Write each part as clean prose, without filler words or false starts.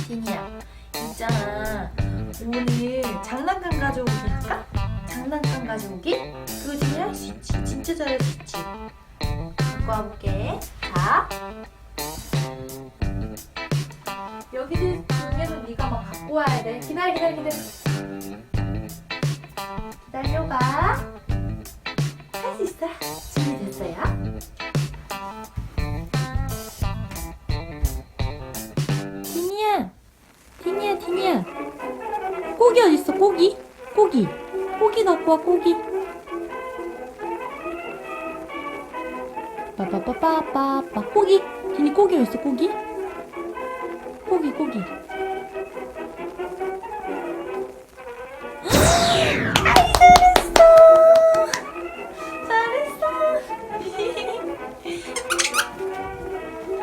디니야, 있잖아. 오늘 장난감 가져오기 할까? 장난감 가져오기? 그거 디니 할 수 있지. 진짜 잘할 수 있지. 갖고 와볼게. 자, 여기들 중에서 네가 막 갖고 와야 돼. 기다려. 기다려봐. 할 수 있어. 준비됐어요? 디니야. 고기 어딨어? 고기 갖고 와. 고기. 빠빠빠빠빠빠. 고기. 디니 고기 어딨어? 고기.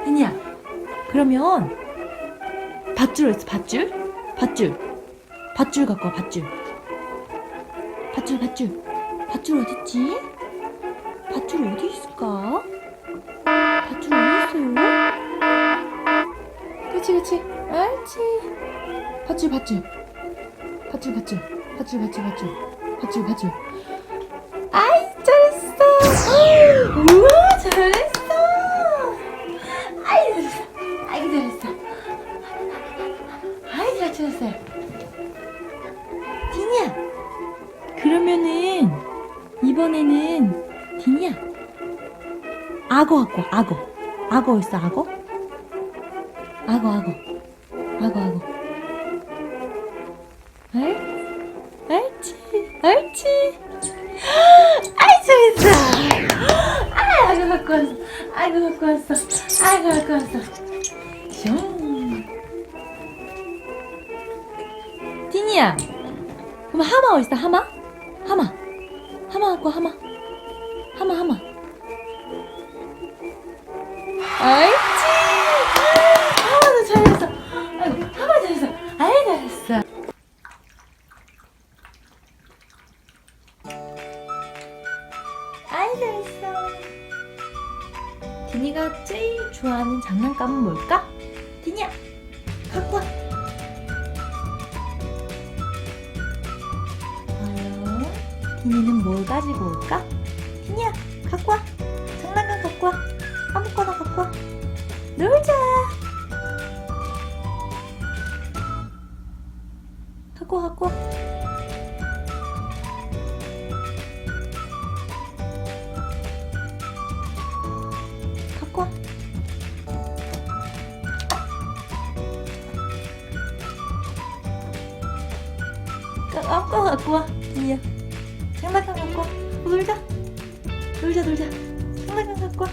디니야, 그러면 밧줄 어딨어? 밧줄 갖고 와. 밧줄 어딨지? 밧줄 어디 있을까? 밧줄 어디 있어요? 그치 옳지. 밧줄. 아이, 잘했어. 우와, 잘했어. 아이, 잘했어. 아이, 잘 찾았어요. 디니야, 그러면은 이번에는 디니야, 악어 갖고 와. 악어 있어? 악어. 옳지. 아이, 잘했어. 악어 갖고 왔어. 슝. 디니야, 그럼 하마 어딨어? 하마 갖고 와. 하마. 옳지. 하마도 잘했어. 아이고, 하마 잘했어. 아이, 잘했어. 아이, 잘했어. 디니가 제일 좋아하는 장난감은 뭘까? 디니야, 갖고 와. 과연 디니는 뭘 가지고 올까? 디니야, 갖고 와. 장난감 갖고 와. 아무거나 갖고 와. 놀자. 갖고 와. 아까 갖고 와. 디니야, 장난감 갖고 와. 놀자. 장난감 갖고 와.